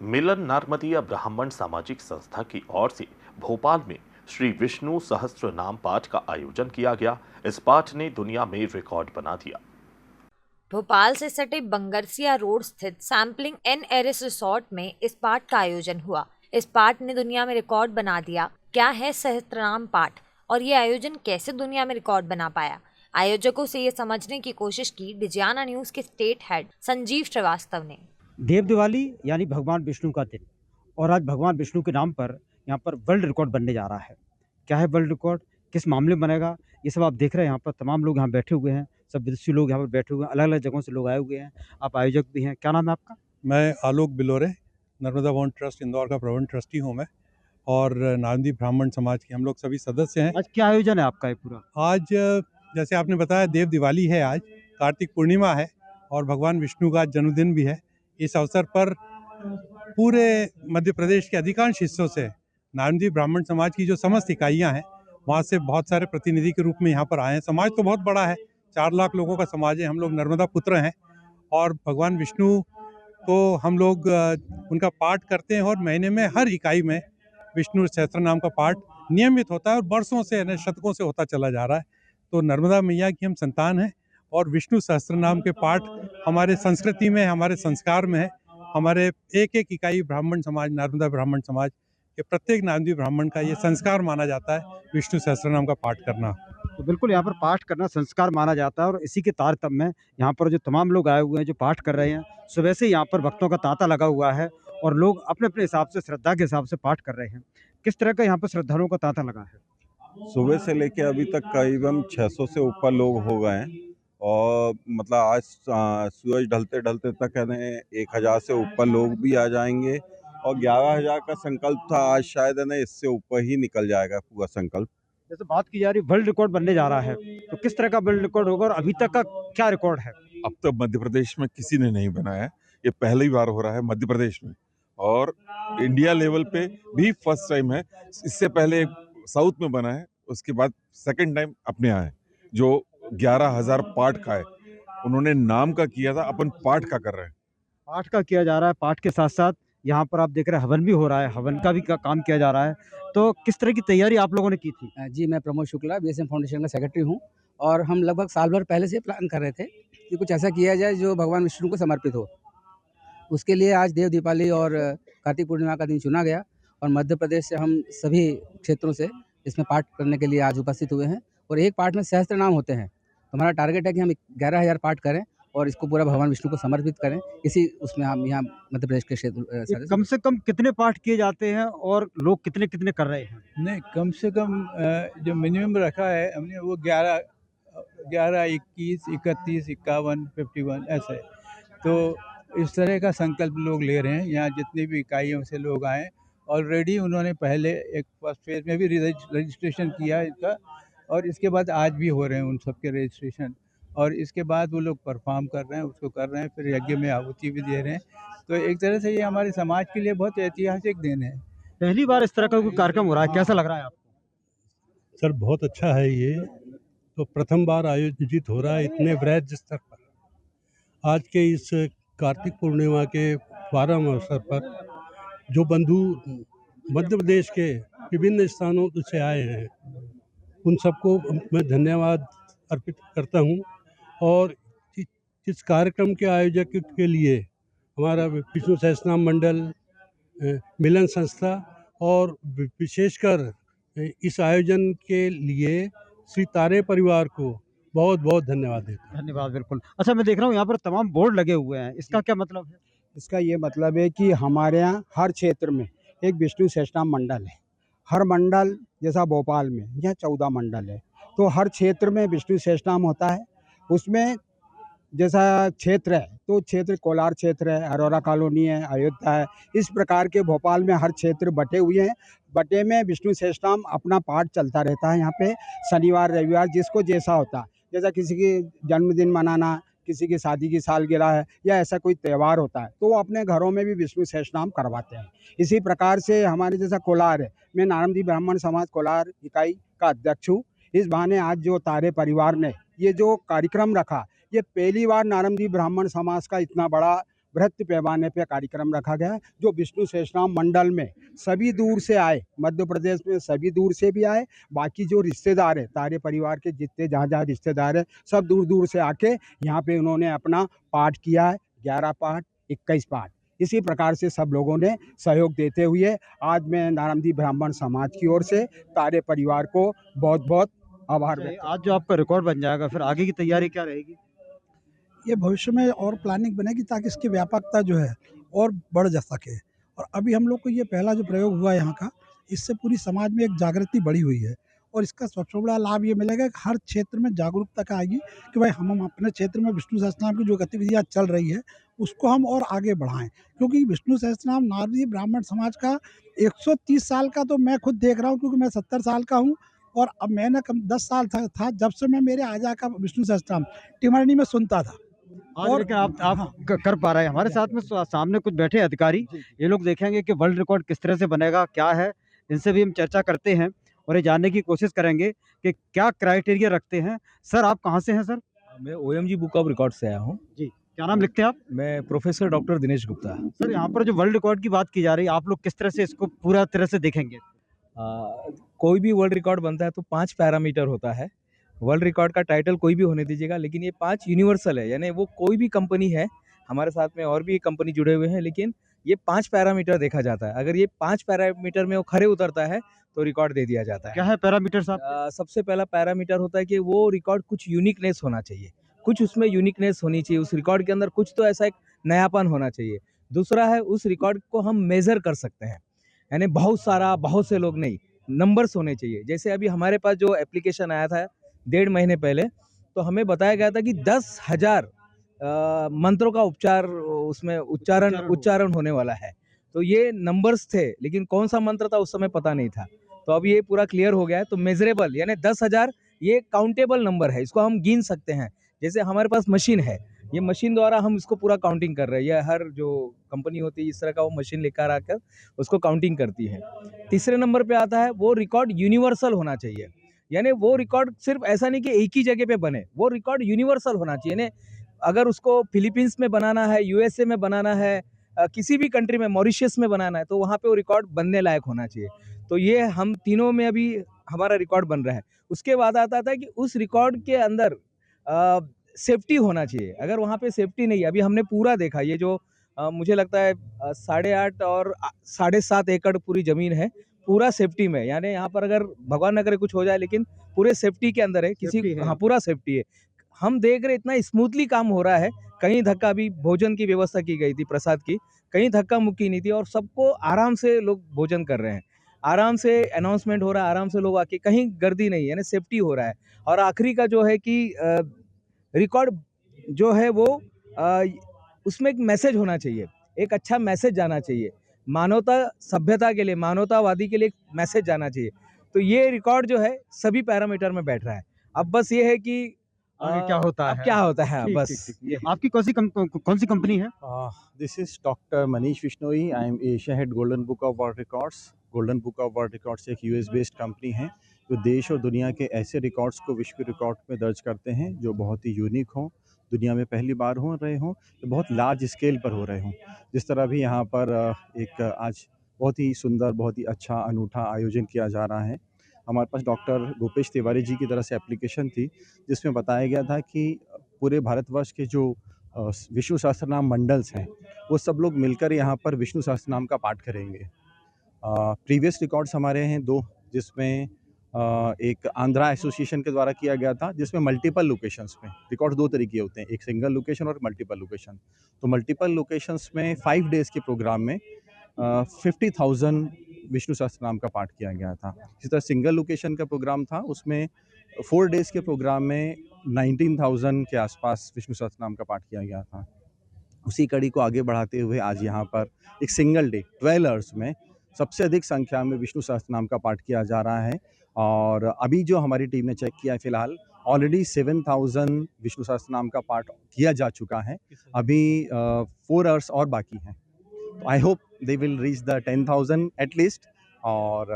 मिलन नारमदीय ब्राह्मण सामाजिक संस्था की ओर से भोपाल में श्री विष्णु सहस्त्र नाम पाठ का आयोजन किया गया। इस पाठ ने दुनिया में रिकॉर्ड बना दिया। भोपाल से सटे बंगरसिया रोड स्थित सैम्पलिंग NRS रिसोर्ट में इस पाठ का आयोजन हुआ। इस पाठ ने दुनिया में रिकॉर्ड बना दिया। क्या है सहस्त्रनाम पाठ और ये आयोजन कैसे दुनिया में रिकॉर्ड बना पाया? आयोजकों से ये समझने की कोशिश की डिजियाना न्यूज के स्टेट हेड संजीव श्रीवास्तव ने। देव दिवाली यानी भगवान विष्णु का दिन, और आज भगवान विष्णु के नाम पर यहाँ पर वर्ल्ड रिकॉर्ड बनने जा रहा है। क्या है वर्ल्ड रिकॉर्ड, किस मामले में बनेगा, ये सब आप देख रहे हैं। यहाँ पर तमाम लोग यहाँ बैठे हुए हैं, सब विदेशी लोग यहाँ पर बैठे हुए हैं, अलग अलग जगहों से लोग आए हुए हैं। आप आयोजक भी हैं, क्या नाम है आपका? मैं आलोक बिलोरे, नर्मदा वन ट्रस्ट इंदौर का प्रबंध ट्रस्टी हूँ मैं, और नारदी ब्राह्मण समाज के हम लोग सभी सदस्य हैं। आज क्या आयोजन है आपका ये पूरा? आज जैसे आपने बताया देव दिवाली है, आज कार्तिक पूर्णिमा है और भगवान विष्णु का जन्मदिन भी है। इस अवसर पर पूरे मध्य प्रदेश के अधिकांश हिस्सों से नारदी ब्राह्मण समाज की जो समस्त इकाइयाँ हैं वहाँ से बहुत सारे प्रतिनिधि के रूप में यहाँ पर आए हैं। समाज तो बहुत बड़ा है, 4 लाख लोगों का समाज है। हम लोग नर्मदा पुत्र हैं और भगवान विष्णु को हम लोग उनका पाठ करते हैं और महीने में हर इकाई में विष्णु सहस्त्र नाम का पाठ नियमित होता है और बरसों से शतकों से होता चला जा रहा है। तो नर्मदा मैया की हम संतान हैं और विष्णु सहस्त्र नाम के पाठ हमारे संस्कृति में, हमारे संस्कार में है। हमारे एक एक इकाई ब्राह्मण समाज, नर्मदा ब्राह्मण समाज के प्रत्येक नारदी ब्राह्मण का ये संस्कार माना जाता है विष्णु सहस्त्र नाम का पाठ करना। तो बिल्कुल यहाँ पर पाठ करना संस्कार माना जाता है और इसी के तारतम्य में यहाँ पर जो तमाम लोग आए हुए हैं जो पाठ कर रहे हैं, सुबह से यहाँ पर भक्तों का तांता लगा हुआ है और लोग अपने अपने हिसाब से, श्रद्धा के हिसाब से पाठ कर रहे हैं। किस तरह का यहाँ पर श्रद्धालुओं का तांता लगा है? सुबह से लेके अभी तक करीबन 600 से ऊपर लोग हो गए हैं और मतलब आज सूरज ढलते ढलते तक कहते 1000 से ऊपर लोग भी आ जाएंगे और 11,000 का संकल्प था। आज शायद है ना इससे ऊपर ही निकल जाएगा पूरा संकल्प। जैसे बात की जा रही वर्ल्ड रिकॉर्ड बनने जा रहा है, तो किस तरह का वर्ल्ड रिकॉर्ड होगा और अभी तक का क्या रिकॉर्ड है? अब तक मध्य प्रदेश में किसी ने नहीं बनाया है, ये पहली बार हो रहा है मध्य प्रदेश में और इंडिया लेवल पे भी फर्स्ट टाइम है। इससे पहले साउथ में बना है, उसके बाद सेकंड टाइम अपने यहाँ है जो 11,000 पाठ का है। उन्होंने नाम का किया था, अपन पाठ का कर रहे हैं। पाठ का किया जा रहा है, पाठ के साथ साथ यहाँ पर आप देख रहे हैं हवन भी हो रहा है, हवन का भी काम किया जा रहा है। तो किस तरह की तैयारी आप लोगों ने की थी? जी, मैं प्रमोद शुक्ला BSM फाउंडेशन का सेक्रेटरी हूँ और हम लगभग साल भर पहले से प्लान कर रहे थे कि कुछ ऐसा किया जाए जो भगवान विष्णु को समर्पित हो। उसके लिए आज देव दीपावली और कार्तिक पूर्णिमा का दिन चुना गया और मध्य प्रदेश से हम सभी क्षेत्रों से इसमें पाठ करने के लिए आज उपस्थित हुए हैं और एक पाठ में सहस्त्र नाम होते हैं। तो हमारा टारगेट है कि हम 11,000 पाठ करें और इसको पूरा भगवान विष्णु को समर्पित करें। इसी उसमें हम यहाँ मध्य प्रदेश के क्षेत्र कम से कम कितने पाठ किए जाते हैं और लोग कितने कितने कर रहे हैं? नहीं, कम से कम जो मिनिमम रखा है हमने वो 11, 21, 31, 51, 51 ऐसे है। तो इस तरह का संकल्प लोग ले रहे हैं। यहाँ जितनी भी इकाइयों से लोग आए, ऑलरेडी उन्होंने पहले एक फर्स्ट फेज में भी रजिस्ट्रेशन किया इसका और इसके बाद आज भी हो रहे हैं उन सब के रजिस्ट्रेशन और इसके बाद वो लोग परफॉर्म कर रहे हैं, उसको कर रहे हैं, फिर यज्ञ में आहुति भी दे रहे हैं। तो एक तरह से ये हमारे समाज के लिए बहुत ऐतिहासिक दिन है। पहली बार इस तरह का कोई कार्यक्रम हो रहा है, कैसा लग रहा है आपको? सर बहुत अच्छा है, ये तो प्रथम बार आयोजित हो रहा है इतने वृहद स्तर पर। आज के इस कार्तिक पूर्णिमा के प्रारंभ अवसर पर जो बंधु मध्य प्रदेश के विभिन्न स्थानों से आए हैं उन सबको मैं धन्यवाद अर्पित करता हूं और इस कार्यक्रम के आयोजक के लिए हमारा विष्णु सहस्त्रनाम मंडल, मिलन संस्था और विशेषकर इस आयोजन के लिए श्री तारे परिवार को बहुत बहुत धन्यवाद देता हूं। धन्यवाद। बिल्कुल। अच्छा, मैं देख रहा हूँ यहाँ पर तमाम बोर्ड लगे हुए हैं, इसका क्या मतलब है? इसका ये मतलब है कि हमारे यहाँ हर क्षेत्र में एक विष्णु सहस्त्रनाम मंडल है। हर मंडल, जैसा भोपाल में यह 14 मंडल है, तो हर क्षेत्र में विष्णु सहस्त्रनाम होता है। उसमें जैसा क्षेत्र है तो क्षेत्र कोलार क्षेत्र है, अरोरा कॉलोनी है, अयोध्या है, इस प्रकार के भोपाल में हर क्षेत्र बटे हुए हैं। बटे में विष्णु सहस्त्रनाम अपना पाठ चलता रहता है। यहाँ पे शनिवार रविवार जिसको जैसा होता है, जैसा किसी की जन्मदिन मनाना, किसी की शादी की सालगिरह है या ऐसा कोई त्यौहार होता है तो वो अपने घरों में भी विष्णु सहस्त्रनाम करवाते हैं। इसी प्रकार से हमारे जैसा कोलार है, मैं नारदी ब्राह्मण समाज कोलार इकाई का अध्यक्ष हूँ। इस बहाने आज जो तारे परिवार ने ये जो कार्यक्रम रखा, ये पहली बार नारदी ब्राह्मण समाज का इतना बड़ा बृहत् पैमाने पे कार्यक्रम रखा गया है, जो विष्णु सहस्त्रनाम मंडल में सभी दूर से आए, मध्य प्रदेश में सभी दूर से भी आए, बाकी जो रिश्तेदार है तारे परिवार के जितने जहाँ जहाँ रिश्तेदार है सब दूर दूर से आके यहाँ पे उन्होंने अपना पाठ किया है, 11 पाठ 21 पाठ। इसी प्रकार से सब लोगों ने सहयोग देते हुए आज मैं नारायणदीप ब्राह्मण समाज की ओर से तारे परिवार को बहुत बहुत आभार व्यक्त आज जो आपका रिकॉर्ड बन जाएगा, फिर आगे की तैयारी क्या रहेगी? ये भविष्य में और प्लानिंग बनेगी ताकि इसकी व्यापकता जो है और बढ़ जा सके। और अभी हम लोग को ये पहला जो प्रयोग हुआ यहाँ का, इससे पूरी समाज में एक जागृति बढ़ी हुई है और इसका सबसे बड़ा लाभ ये मिलेगा कि हर क्षेत्र में जागरूकता का आएगी कि भाई हम अपने क्षेत्र में विष्णु सहस्त्रनाम की जो गतिविधियाँ चल रही है उसको हम और आगे बढ़ाएं, क्योंकि विष्णु सहस्त्रनाम नारदीप ब्राह्मण समाज का 130 साल का तो मैं खुद देख रहा हूँ, क्योंकि मैं 70 साल का हूँ और अब मैंने कम 10 साल था जब से मैं मेरे आजा का विष्णु सहस्त्रनाम टिमरनी में सुनता था। और लेकिन आप कर पा रहे हैं। हमारे साथ में सामने कुछ बैठे अधिकारी, ये लोग देखेंगे कि वर्ल्ड रिकॉर्ड किस तरह से बनेगा, क्या है, इनसे भी हम चर्चा करते हैं और ये जानने की कोशिश करेंगे कि क्या क्राइटेरिया रखते हैं। सर, आप कहाँ से हैं सर? मैं OMG बुक ऑफ रिकॉर्ड से आया हूँ जी। क्या नाम लिखते हैं आप? मैं professor doctor Dinesh Gupta. Sir, यहाँ पर जो वर्ल्ड रिकॉर्ड की बात की जा रही है, आप लोग किस तरह से इसको पूरा तरह से देखेंगे? कोई भी वर्ल्ड रिकॉर्ड बनता है तो 5 पैरामीटर होता है। वर्ल्ड रिकॉर्ड का टाइटल कोई भी होने दीजिएगा, लेकिन ये 5 यूनिवर्सल है, यानी वो कोई भी कंपनी है, हमारे साथ में और भी कंपनी जुड़े हुए हैं, लेकिन ये 5 पैरामीटर देखा जाता है। अगर ये 5 पैरामीटर में वो खरे उतरता है तो रिकॉर्ड दे दिया जाता है। क्या है पैरामीटर साहब? सबसे पहला पैरामीटर होता है कि वो रिकॉर्ड कुछ यूनिकनेस होना चाहिए, कुछ उसमें यूनिकनेस होनी चाहिए, उस रिकॉर्ड के अंदर कुछ तो ऐसा एक नयापन होना चाहिए। दूसरा है उस रिकॉर्ड को हम मेजर कर सकते हैं, यानी बहुत से लोग नहीं, नंबर्स होने चाहिए। जैसे अभी हमारे पास जो एप्लीकेशन आया था 1.5 महीने पहले, तो हमें बताया गया था कि 10,000 मंत्रों का उसमें उच्चारण होने वाला है। तो ये नंबर्स थे, लेकिन कौन सा मंत्र था उस समय पता नहीं था। तो अब ये पूरा क्लियर हो गया है। तो मेजरेबल यानी 10,000 ये काउंटेबल नंबर है, इसको हम गिन सकते हैं। जैसे हमारे पास मशीन है, ये मशीन द्वारा हम इसको पूरा काउंटिंग कर रहे हैं। यह हर जो कंपनी होती है इस तरह का वो मशीन लेकर आकर उसको काउंटिंग करती है। तीसरे नंबर पे आता है वो रिकॉर्ड यूनिवर्सल होना चाहिए, यानी वो रिकॉर्ड सिर्फ ऐसा नहीं कि एक ही जगह पे बने, वो रिकॉर्ड यूनिवर्सल होना चाहिए। यानी अगर उसको फिलीपींस में बनाना है, USA में बनाना है, किसी भी कंट्री में, मॉरिशस में बनाना है, तो वहाँ पे वो रिकॉर्ड बनने लायक होना चाहिए। तो ये हम तीनों में अभी हमारा रिकॉर्ड बन रहा है। उसके बाद आता था कि उस रिकॉर्ड के अंदर सेफ्टी होना चाहिए। अगर वहाँ पे सेफ्टी नहीं है, अभी हमने पूरा देखा, ये जो मुझे लगता है 8.5 और 7.5 एकड़ पूरी ज़मीन है, पूरा सेफ्टी में, यानी यहाँ पर अगर भगवान न करे कुछ हो जाए, लेकिन पूरे सेफ्टी के अंदर है, हाँ पूरा सेफ्टी है। हम देख रहे इतना स्मूथली काम हो रहा है, कहीं धक्का, भी भोजन की व्यवस्था की गई थी प्रसाद की, कहीं धक्का मुक्की नहीं थी और सबको आराम से लोग भोजन कर रहे हैं, आराम से अनाउंसमेंट हो रहा है, आराम से लोग आके, कहीं गर्दी नहीं, यानी सेफ्टी हो रहा है। और आखिरी का जो है कि रिकॉर्ड जो है वो उसमें एक मैसेज होना चाहिए, एक अच्छा मैसेज जाना चाहिए, मानवता सभ्यता के लिए, मानवतावादी के लिए एक मैसेज जाना चाहिए। तो ये रिकॉर्ड जो है सभी पैरामीटर में बैठ रहा है। अब बस ये है कि क्या होता है, क्या होता है बस। आपकी कौन सी कंपनी है? This is doctor Manish Vishnoi. I am Asia head golden book of world records. Golden book of world records एक US बेस्ड कंपनी है जो देश और दुनिया के ऐसे रिकॉर्ड्स को विश्व रिकॉर्ड में दर्ज करते हैं जो बहुत ही यूनिक हों, दुनिया में पहली बार हो रहे हों, तो बहुत लार्ज स्केल पर हो रहे हों। जिस तरह भी यहाँ पर एक आज बहुत ही सुंदर, बहुत ही अच्छा, अनूठा आयोजन किया जा रहा है। हमारे पास डॉक्टर भूपेश तिवारी जी की तरफ से एप्लीकेशन थी जिसमें बताया गया था कि पूरे भारतवर्ष के जो विष्णु सहस्त्रनाम मंडल्स हैं वो सब लोग मिलकर यहाँ पर विष्णु सहस्त्रनाम का पाठ करेंगे। प्रीवियस रिकॉर्ड्स हमारे हैं 2, जिसमें एक आंध्रा एसोसिएशन के द्वारा किया गया था, जिसमें मल्टीपल लोकेशंस में रिकॉर्ड 2 तरीके होते हैं, एक सिंगल लोकेशन और मल्टीपल लोकेशन। तो मल्टीपल लोकेशंस में 5 डेज़ के प्रोग्राम में 50,000 विष्णु सहस्त्रनाम का पाठ किया गया था। इसी तरह सिंगल लोकेशन का प्रोग्राम था, उसमें 4 डेज़ के प्रोग्राम में 19,000 के आसपास विष्णु सहस्त्रनाम का पाठ किया गया था। उसी कड़ी को आगे बढ़ाते हुए आज यहाँ पर एक सिंगल डे 12 आवर्स में सबसे अधिक संख्या में विष्णु सहस्त्रनाम का पाठ किया जा रहा है। और अभी जो हमारी टीम ने चेक किया है, फिलहाल ऑलरेडी 7,000 विष्णु सहस्त्रनाम का पाठ किया जा चुका है, अभी 4 आवर्स और बाकी हैं। तो I hope they will reach the 10,000 at least. और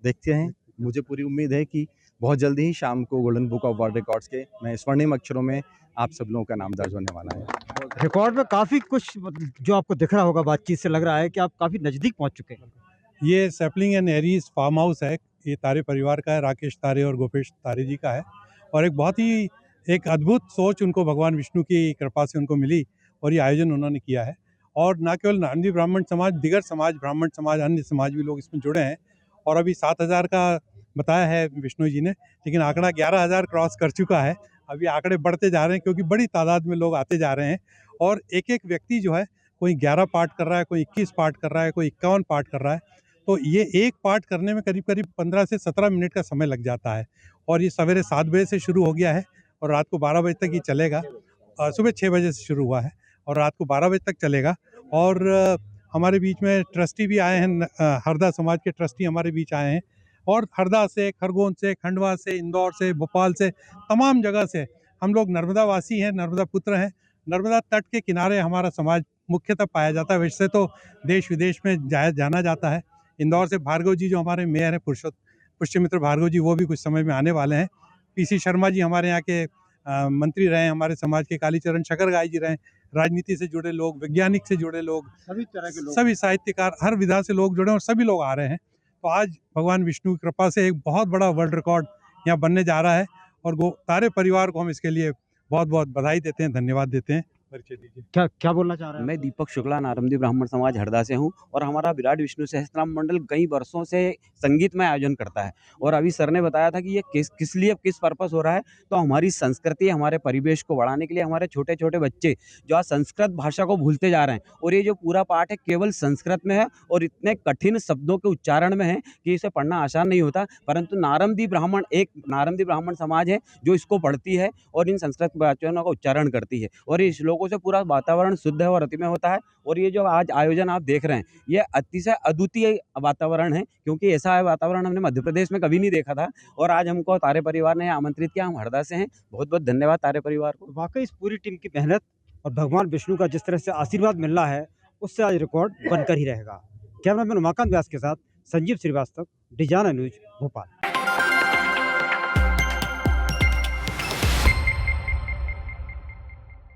देखते हैं, मुझे पूरी उम्मीद है कि बहुत जल्दी ही शाम को golden book of world records के मैं स्वर्णिम अक्षरों में आप सब लोगों का नाम दर्ज होने वाला है। रिकॉर्ड में काफ़ी कुछ जो आपको दिख रहा होगा, बातचीत से लग रहा है कि आप काफ़ी नज़दीक पहुंच चुके हैं। ये sapling and Aries farm house है, ये तारे परिवार का है, राकेश तारे और गोपेश तारे जी का है। और एक बहुत ही एक अद्भुत सोच उनको भगवान विष्णु की कृपा से उनको मिली और ये आयोजन उन्होंने किया है। और न केवल नारंदी ब्राह्मण समाज, दिगर समाज, ब्राह्मण समाज, अन्य समाज भी लोग इसमें जुड़े हैं। और अभी 7,000 का बताया है विष्णु जी ने, लेकिन आंकड़ा 11,000 क्रॉस कर चुका है। अभी आंकड़े बढ़ते जा रहे हैं क्योंकि बड़ी तादाद में लोग आते जा रहे हैं। और एक एक व्यक्ति जो है, कोई 11 पाठ कर रहा है, कोई 21 पाठ कर रहा है, कोई 51 पाठ कर रहा है। तो ये एक पाठ करने में करीब करीब 15 से 17 मिनट का समय लग जाता है। और ये सवेरे 7 बजे से शुरू हो गया है और रात को 12 बजे तक ये चलेगा। सुबह 6 बजे से शुरू हुआ है और रात को 12 बजे तक चलेगा। और हमारे बीच में ट्रस्टी भी आए हैं, हरदा समाज के ट्रस्टी हमारे बीच आए हैं। और हरदा से, खरगोन से, खंडवा से, इंदौर से, भोपाल से, तमाम जगह से हम लोग नर्मदा वासी हैं, नर्मदा पुत्र हैं। नर्मदा तट के किनारे हमारा समाज मुख्यतः पाया जाता है, वैसे तो देश विदेश में जाना जाता है। इंदौर से भार्गव जी जो हमारे मेयर हैं, पुष्यमित्र भार्गव जी, वो भी कुछ समय में आने वाले हैं। पीसी शर्मा जी हमारे यहाँ के मंत्री रहे, हमारे समाज के कालीचरण शकरगाय जी रहे। राजनीति से जुड़े लोग, वैज्ञानिक से जुड़े लोग, सभी तरह के लोग, सभी साहित्यकार, हर विधा से लोग जुड़े और सभी लोग आ रहे हैं। तो आज भगवान विष्णु की कृपा से एक बहुत बड़ा वर्ल्ड रिकॉर्ड यहाँ बनने जा रहा है। और तारे परिवार को हम इसके लिए बहुत बहुत बधाई देते हैं, धन्यवाद देते हैं। परिचय दीजिए। क्या बोलना चाह रहे हैं? मैं दीपक शुक्ला, नारंदी ब्राह्मण समाज हरदा से हूँ और हमारा विराट विष्णु सहस्त्रनाम मंडल कई वर्षों से संगीतमय आयोजन करता है। और अभी सर ने बताया था कि ये किस लिए, किस पर्पस हो रहा है। तो हमारी संस्कृति, हमारे परिवेश को बढ़ाने के लिए हमारे छोटे छोटे बच्चे जो आज संस्कृत भाषा को भूलते जा रहे हैं। और ये जो पूरा पाठ है केवल संस्कृत में है और इतने कठिन शब्दों के उच्चारण में है कि इसे पढ़ना आसान नहीं होता। परंतु नारंदी ब्राह्मण समाज है जो इसको पढ़ती है और इन संस्कृत वचनों का उच्चारण करती है। और इस श्लोकों से पूरा वातावरण शुद्ध है और अतिमय होता है। और ये जो आज आयोजन आप देख रहे हैं, ये अतिशय अद्वितीय वातावरण है, क्योंकि ऐसा वातावरण हमने मध्य प्रदेश में कभी नहीं देखा था। और आज हमको तारे परिवार ने आमंत्रित किया, हम हरदा से हैं। बहुत बहुत धन्यवाद तारे परिवार को। वाकई इस पूरी टीम की मेहनत और भगवान विष्णु का जिस तरह से आशीर्वाद मिल रहा है, उससे आज रिकॉर्ड बनकर ही रहेगा। कैमरामैन उमाकांत व्यास के साथ संजीव श्रीवास्तव, डिजाना न्यूज, भोपाल।